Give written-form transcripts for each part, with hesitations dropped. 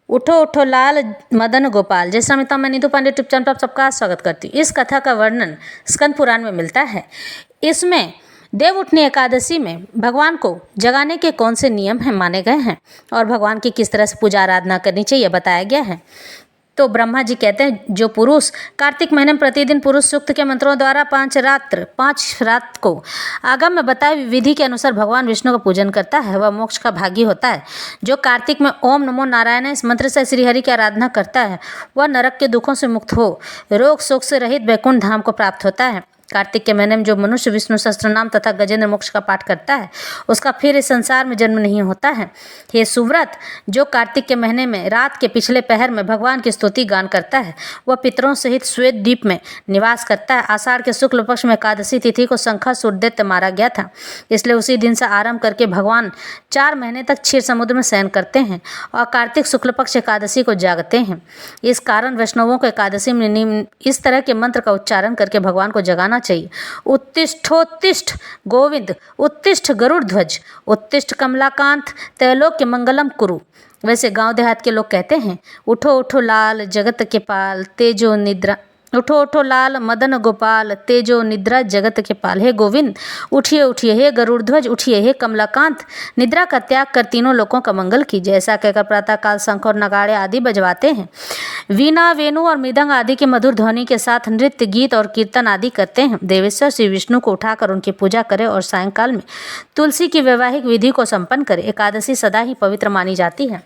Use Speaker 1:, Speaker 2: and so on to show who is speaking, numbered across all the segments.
Speaker 1: उठो उठो लाल मदन गोपाल। जय श्रीमिता, मैं नीतू पांडे टिप चैनल पर आप सबका स्वागत करती हूँ। इस कथा का वर्णन स्कंद पुराण में मिलता है। इसमें देव उठनी एकादशी में भगवान को जगाने के कौन से नियम हैं माने गए हैं और भगवान की किस तरह से पूजा आराधना करनी चाहिए बताया गया है। तो ब्रह्मा जी कहते हैं, जो पुरुष कार्तिक महीने में प्रतिदिन पुरुष सूक्त के मंत्रों द्वारा 5 रात को आगम में बताए विधि के अनुसार भगवान विष्णु का पूजन करता है वह मोक्ष का भागी होता है। जो कार्तिक में ओम नमो नारायण इस मंत्र से श्री हरि की आराधना करता है वह नरक के दुखों से मुक्त हो रोग शोक से रहित वैकुंठ धाम को प्राप्त होता है। कार्तिक के महीने में जो मनुष्य विष्णु सहस्त्र नाम तथा गजेंद्र मोक्ष का पाठ करता है उसका फिर इस संसार में जन्म नहीं होता है। हे सुव्रत, जो कार्तिक के महीने में रात के पिछले पहर में भगवान की स्तुति गान करता है वह पितरों सहित श्वेत द्वीप में निवास करता है। आषाढ़ के शुक्ल पक्ष में एकादशी तिथि को शंखासुर दैत्य मारा गया था, इसलिए उसी दिन से आरंभ करके भगवान 4 महीने तक क्षीर समुद्र में शयन करते हैं और कार्तिक शुक्ल पक्ष एकादशी को जागते हैं। इस कारण वैष्णवों को एकादशी में इस तरह के मंत्र का उच्चारण करके भगवान को जगाना चाहिए। उत्तिष्ठोत्तिष्ठ गोविंद, उत्तिष्ठ गरुड़ ध्वज, उत्तिष्ठ कमलाकांत, त्रैलोक्य मंगलम कुरु। वैसे गांव देहात के लोग कहते हैं, उठो उठो लाल जगत के पाल तेजो निद्रा, उठो उठो लाल मदन गोपाल तेजो निद्रा जगत के पाल। हे गोविंद उठिए उठिए, हे गरुड़ ध्वज उठिए, हे कमलाकांत निद्रा का त्याग कर तीनों लोगों का मंगल कीजिए। ऐसा कहकर प्रातःकाल शंख और नगाड़े आदि बजवाते हैं। वीणा वेणु और मृदंग आदि के मधुर ध्वनि के साथ नृत्य गीत और कीर्तन आदि करते हैं। देवेश्वर श्री विष्णु को उठाकर उनकी पूजा करें और सायंकाल में तुलसी की वैवाहिक विधि को संपन्न करें। एकादशी सदा ही पवित्र मानी जाती है,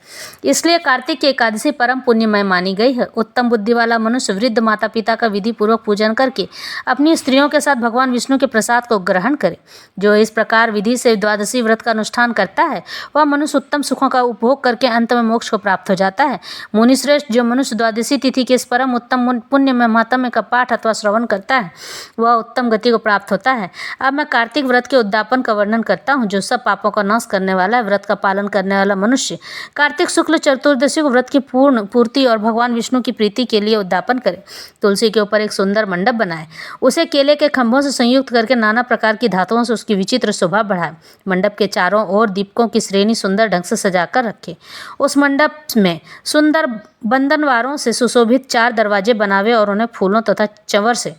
Speaker 1: इसलिए कार्तिक की एकादशी परम पुण्यमय मानी गई है। उत्तम बुद्धि वाला मनुष्य वृद्ध माता पिता का विधि पूर्वक पूजन करके अपनी स्त्रियों के साथ भगवान विष्णु के प्रसाद को ग्रहण करे। जो इस प्रकार विधि से द्वादशी व्रत का अनुष्ठान करता है वह मनुष्य उत्तम सुखों का उपभोग करके अंत में मोक्ष को प्राप्त हो जाता है। मुनिश्रेष्ठ, जो मनुष्य द्वादशी तिथि के इस परम उत्तम पुण्य में महात्म्य का पाठ अथवा श्रवण करता है वह उत्तम गति को प्राप्त होता है। अब मैं कार्तिक व्रत के उद्यापन का वर्णन करता हूँ, जो सब पापों का नाश करने वाला है। व्रत का पालन करने वाला मनुष्य कार्तिक शुक्ल चतुर्दशी को व्रत की पूर्ति और भगवान विष्णु की प्रीति के लिए उद्यापन करे। तुलसी के ऊपर एक सुंदर मंडप बनाए, उसे केले के खंभों से संयुक्त करके नाना प्रकार की धातुओं से उसकी विचित्र शोभा बढ़ाए। मंडप के चारों ओर दीपकों की श्रेणी सुंदर ढंग से सजाकर रखे। उस मंडप में सुंदर बंधनवारों से सुशोभित 4 दरवाजे बनावे और उन्हें फूलों तथा चंवर से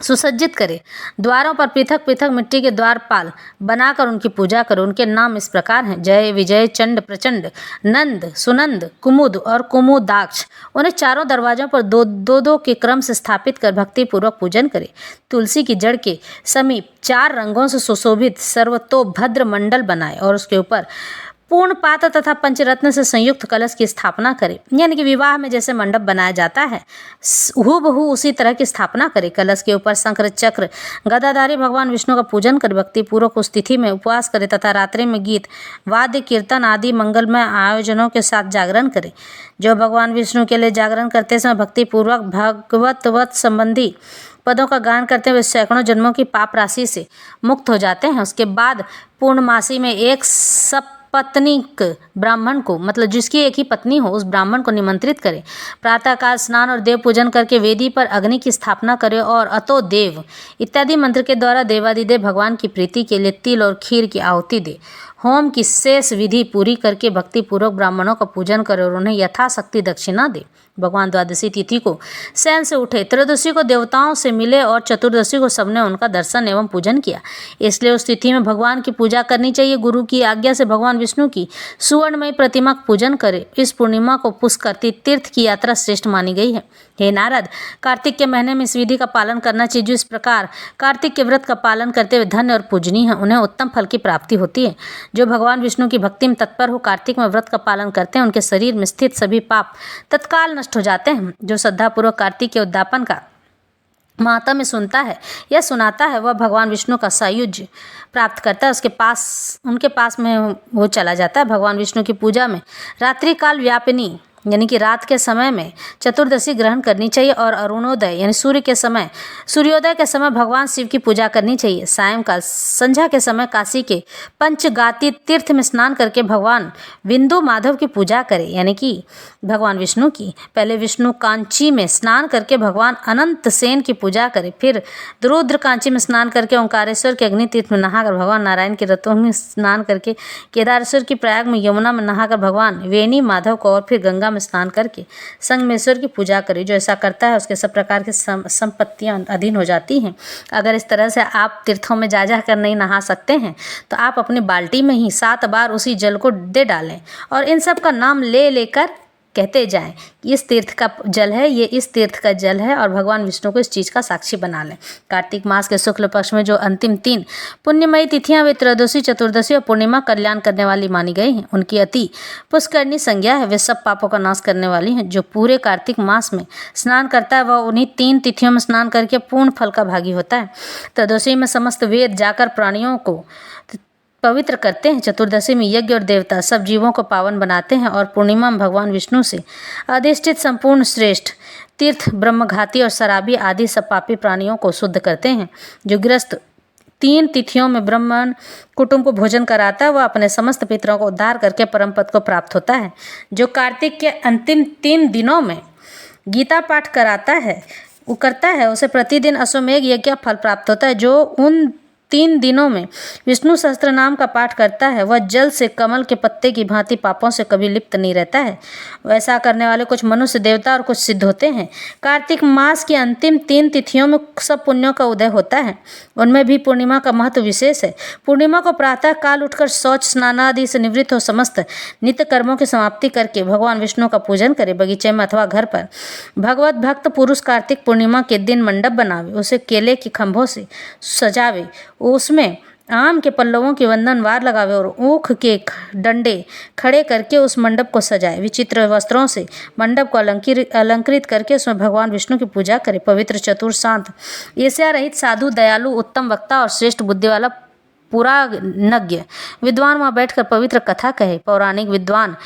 Speaker 1: सुसज्जित करे। द्वारों पर पृथक पृथक मिट्टी के द्वारपाल बनाकर उनकी पूजा करो। उनके नाम इस प्रकार हैं, जय विजय चंड प्रचंड नंद सुनंद कुमुद और कुमुदाक्ष। उन्हें चारों दरवाजों पर दो के क्रम से स्थापित कर भक्ति पूर्वक पूजन करे। तुलसी की जड़ के समीप 4 रंगों से सुशोभित सर्वतोभद्र मंडल बनाए और उसके ऊपर पूर्ण पात्र तथा पंचरत्न से संयुक्त कलश की स्थापना करे। यानी कि विवाह में जैसे मंडप बनाया जाता है हूबहू उसी तरह की स्थापना करे। कलश के ऊपर शंकर चक्र गदाधारी भगवान विष्णु का पूजन कर भक्ति पूर्वक उस तिथि में उपवास करे तथा रात्रि में गीत वाद्य कीर्तन आदि मंगलमय आयोजनों के साथ जागरण करे। जो भगवान विष्णु के लिए जागरण करते समय भक्ति पूर्वक भगवत संबंधी पदों का गान करते हुए सैकड़ों जन्मों की पाप राशि से मुक्त हो जाते हैं। उसके बाद पूर्णमासी में एक पत्नीक ब्राह्मण को, मतलब जिसकी एक ही पत्नी हो, उस ब्राह्मण को निमंत्रित करें। प्रातःकाल स्नान और देव पूजन करके वेदी पर अग्नि की स्थापना करें और अतो देव इत्यादि मंत्र के द्वारा देवादिदेव भगवान की प्रीति के लिए तिल और खीर की आहुति दे। होम की शेष विधि पूरी करके भक्ति पूर्वक ब्राह्मणों का पूजन करे और उन्हें यथाशक्ति दक्षिणा दे। भगवान द्वादशी तिथि को शयन से उठे, त्रयोदशी को देवताओं से मिले और चतुर्दशी को सबने उनका दर्शन एवं पूजन किया, इसलिए उस तिथि में भगवान की पूजा करनी चाहिए। गुरु की आज्ञा से भगवान विष्णु की सुवर्णमयी प्रतिमा का पूजन करे। इस पूर्णिमा को पुष्कर तीर्थ की यात्रा श्रेष्ठ मानी गई है। हे नारद, कार्तिक के महीने में इस विधि का पालन करना चाहिए। जो इस प्रकार कार्तिक के व्रत का पालन करते हुए धन्य और पूजनीय है उन्हें उत्तम फल की प्राप्ति होती है। जो भगवान विष्णु की भक्ति में तत्पर हो कार्तिक में व्रत का पालन करते हैं उनके शरीर में स्थित सभी पाप तत्काल नष्ट हो जाते हैं। जो श्रद्धापूर्वक कार्तिक के उद्यापन का महात्म्य सुनता है या सुनाता है वह भगवान विष्णु का सायुज्य प्राप्त करता है। उनके पास में वो चला जाता है। भगवान विष्णु की पूजा में रात्रि काल व्यापिनी यानी कि रात के समय में चतुर्दशी ग्रहण करनी चाहिए और अरुणोदय यानी सूर्योदय के समय भगवान शिव की पूजा करनी चाहिए। सायंकाल संध्या के समय काशी के पंचगाती तीर्थ में स्नान करके भगवान बिंदु माधव की पूजा करें, यानी कि भगवान विष्णु की। पहले विष्णु कांची में स्नान करके भगवान अनंत सेन की पूजा करें, फिर रुद्र कांची में स्नान करके ओंकारेश्वर के अग्नि तीर्थ में नहाकर भगवान नारायण के रथों में स्नान करके केदारेश्वर की प्रयाग में यमुना में नहाकर भगवान वेणी माधव को और फिर गंगा में स्नान करके संगमेश्वर की पूजा करें। जो ऐसा करता है उसके सब प्रकार की संपत्तियां अधीन हो जाती हैं। अगर इस तरह से आप तीर्थों में जा कर नहीं नहा सकते हैं तो आप अपनी बाल्टी में ही 7 बार उसी जल को दे डालें और इन सब का नाम ले लेकर कहते जाएं कि इस तीर्थ का जल है, ये इस तीर्थ का जल है, और भगवान विष्णु को इस चीज़ का साक्षी बना लें। कार्तिक मास के शुक्ल पक्ष में जो अंतिम 3 पुण्यमयी तिथियां वे त्रयोदशी, चतुर्दशी और पूर्णिमा कल्याण करने वाली मानी गई हैं। उनकी अति पुष्करणी संज्ञा है। वे सब पापों का नाश करने वाली हैं। जो पूरे कार्तिक मास में स्नान करता है वह उन्हीं 3 तिथियों में स्नान करके पूर्ण फल का भागी होता है। त्रयोदशी में समस्त वेद जाकर प्राणियों को पवित्र करते हैं। चतुर्दशी में यज्ञ और देवता सब जीवों को पावन बनाते हैं और पूर्णिमा में भगवान विष्णु से अधिष्ठित संपूर्ण श्रेष्ठ तीर्थ ब्रह्मघाती और शराबी आदि सब पापी प्राणियों को शुद्ध करते हैं। जो गृहस्थ 3 तिथियों में ब्राह्मण कुटुंब को भोजन कराता है वह अपने समस्त पितरों को उद्धार करके परम पद को प्राप्त होता है। जो कार्तिक के अंतिम 3 दिनों में गीता पाठ करता है उसे प्रतिदिन अश्वमेघ यज्ञ का फल प्राप्त होता है। जो उन 3 दिनों में विष्णु सहस्त्र नाम का पाठ करता है वह जल से कमल के पत्ते की भांति पापों से कभी लिप्त नहीं रहता है। वैसा करने वाले कुछ मनुष्य, देवता और कुछ सिद्ध होते हैं। कार्तिक मास की अंतिम 3 तिथियों में सब पुण्यों का उदय होता है। उनमें भी पूर्णिमा का महत्व विशेष है। पूर्णिमा को प्रातः काल उठकर शौच स्नान आदि से निवृत्त हो समस्त नित्य कर्मों की समाप्ति करके भगवान विष्णु का पूजन करे। बगीचे में अथवा घर पर भगवत भक्त पुरुष कार्तिक पूर्णिमा के दिन मंडप बनावे, उसे केले के खंभों से सजावे, उसमें आम के पल्लवों की वंदनवार लगावे और ऊख के डंडे खड़े करके उस मंडप को सजाए। विचित्र वस्त्रों से मंडप को अलंकृत करके उसमें भगवान विष्णु की पूजा करे। पवित्र, चतुर, शांत, ईर्ष्या रहित, साधु, दयालु, उत्तम वक्ता और श्रेष्ठ बुद्धि वाला पुराणज्ञ विद्वान वहाँ बैठकर पवित्र कथा कहे। पौराणिक विद्वान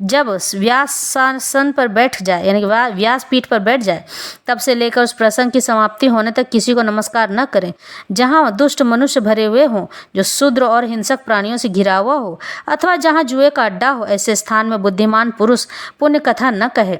Speaker 1: जब व्यासासन पर बैठ जाए, यानी कि व्यासपीठ पर बैठ जाए, तब से लेकर उस प्रसंग की समाप्ति होने तक किसी को नमस्कार न करें। जहाँ दुष्ट मनुष्य भरे हुए हों, जो शूद्र और हिंसक प्राणियों से घिरा हुआ हो, अथवा जहाँ जुए का अड्डा हो, ऐसे स्थान में बुद्धिमान पुरुष पुण्य कथा न कहे।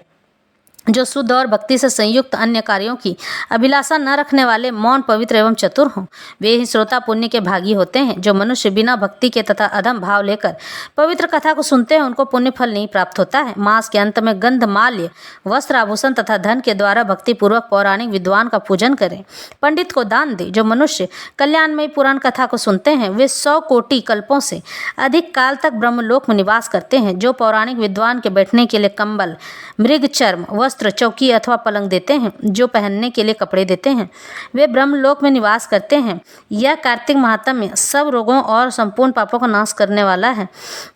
Speaker 1: जो शुद्ध और भक्ति से संयुक्त अन्य कार्यों की अभिलाषा न रखने वाले मौन, पवित्र एवं चतुर हों, वे ही श्रोता पुण्य के भागी होते हैं। जो मनुष्य बिना भक्ति के तथा अधम भाव लेकर पवित्र कथा को सुनते हैं उनको पुण्य फल नहीं प्राप्त होता है। मास के अंत में गंध, माल्य, वस्त्र, आभूषण तथा धन के द्वारा भक्ति पूर्वक पौराणिक विद्वान का पूजन करें। पंडित को दान दे। जो मनुष्य कल्याणमयी पुराण कथा को सुनते हैं वे 100 कोटि कल्पों से अधिक काल तक ब्रह्मलोक में निवास करते हैं। जो पौराणिक विद्वान के बैठने के लिए कंबल, मृग चर्म, वस्त्र, चौकी अथवा पलंग देते हैं, जो पहनने के लिए कपड़े देते हैं, वे ब्रह्मलोक में निवास करते हैं। यह कार्तिक महात्म्य सब रोगों और संपूर्ण पापों का नाश करने वाला है।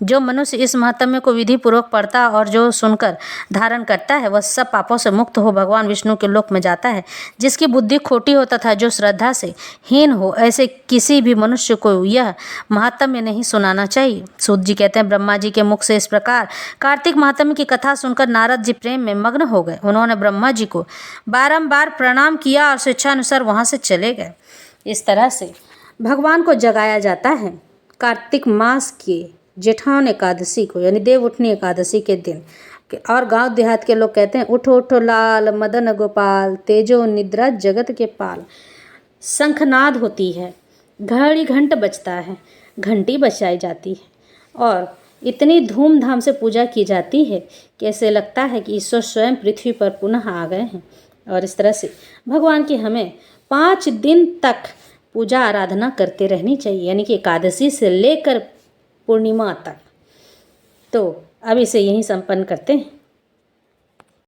Speaker 1: जो मनुष्य इस महात्म्य को विधि पूर्वक पढ़ता और जो सुनकर धारण करता है वह सब पापों से मुक्त हो भगवान विष्णु के लोक में जाता है। जिसकी बुद्धि खोटी हो तथा जो श्रद्धा से हीन हो, ऐसे किसी भी मनुष्य को यह महात्म्य नहीं सुनाना चाहिए। सूत जी कहते हैं, ब्रह्मा जी के मुख से इस प्रकार कार्तिक महात्म्य की कथा सुनकर नारद जी प्रेम में मग्न हो गए। उन्होंने ब्रह्मा जी को बारंबार प्रणाम किया और स्वेच्छानुसार वहां से चले गए। इस तरह से भगवान को जगाया जाता है कार्तिक मास के जेठान एकादशी को, यानी देव उठनी एकादशी के दिन। और गांव देहात के लोग कहते हैं, उठो उठो लाल मदन गोपाल, तेजो निद्रा जगत के पाल। शंखनाद होती है, घड़ी घंट बजता है, घंटी बजाई जाती है और इतनी धूमधाम से पूजा की जाती है कि ऐसे लगता है कि ईश्वर स्वयं पृथ्वी पर पुनः आ गए हैं। और इस तरह से भगवान की हमें 5 दिन तक पूजा आराधना करते रहनी चाहिए, यानी कि एकादशी से लेकर पूर्णिमा तक। तो अब इसे यहीं संपन्न करते हैं।